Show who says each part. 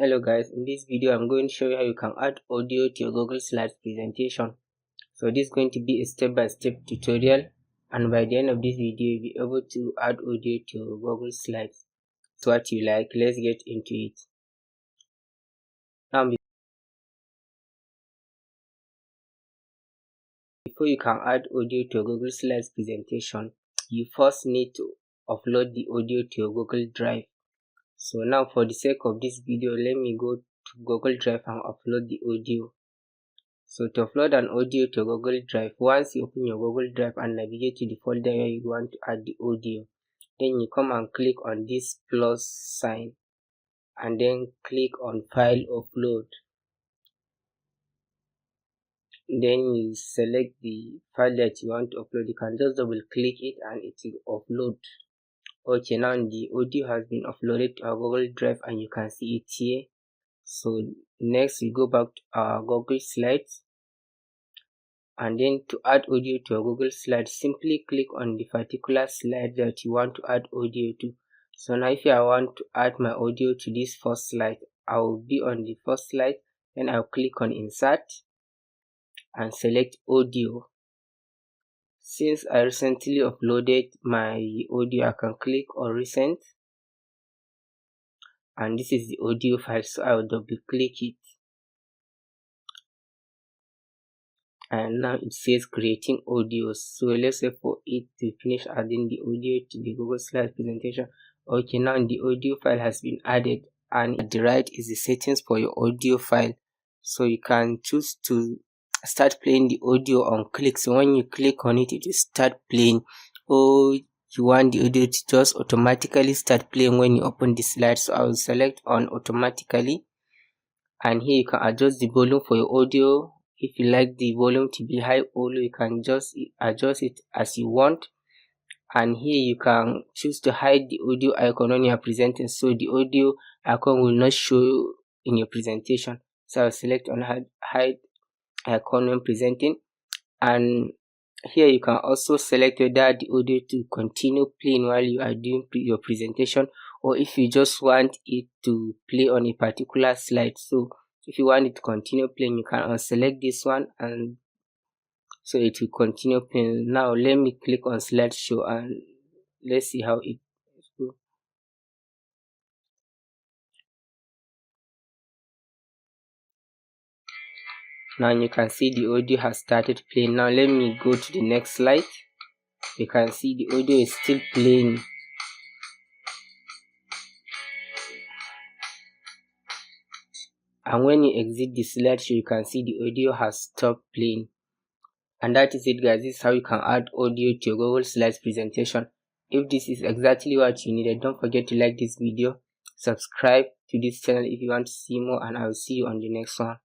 Speaker 1: Hello guys, in this video I'm going to show you how you can add audio to your Google Slides presentation. So this is going to be a step-by-step tutorial, and by the end of this video you'll be able to add audio to your Google Slides. So what you like, let's get into it. Now before you can add audio to your Google Slides presentation, you first need to upload the audio to your Google Drive. So now for the sake of this video, let me go to Google Drive and upload the audio. So to upload an audio to Google Drive, once you open your Google Drive and navigate to the folder where you want to add the audio, then you come and click on this plus sign and then click on File Upload. Then you select the file that you want to upload. You can just double click it and it will upload. Okay, now the audio has been uploaded to our Google Drive and you can see it here. So next we go back to our Google Slides, and then to add audio to a Google slide, simply click on the particular slide that you want to add audio to. So now if I want to add my audio to this first slide, I will be on the first slide, then I'll click on Insert and select Audio. Since I recently uploaded my audio, I can click on Recent, and this is the audio file, so I will double click it. And now it says creating audio. So let's say for it to finish adding the audio to the Google Slides presentation. Okay, now the audio file has been added, and at the right is the settings for your audio file. So you can choose to start playing the audio on click. So when you click on it, it will start playing, or you want the audio to just automatically start playing when you open the slide. So I will select on automatically, and here you can adjust the volume for your audio. If you like the volume to be high or low, you can just adjust it as you want. And here you can choose to hide the audio icon when you are presenting, so the audio icon will not show in your presentation. So I'll select on hide icon when presenting, and here you can also select whether the audio to continue playing while you are doing your presentation, or if you just want it to play on a particular slide. So if you want it to continue playing, you can unselect this one, and so it will continue playing. Now let me click on slideshow and let's see how it goes. Now you can see the audio has started playing. Now let me go to the next slide. You can see the audio is still playing. And when you exit the slideshow, you can see the audio has stopped playing. And that is it, guys. This is how you can add audio to your Google Slides presentation. If this is exactly what you needed, don't forget to like this video, subscribe to this channel if you want to see more, and I will see you on the next one.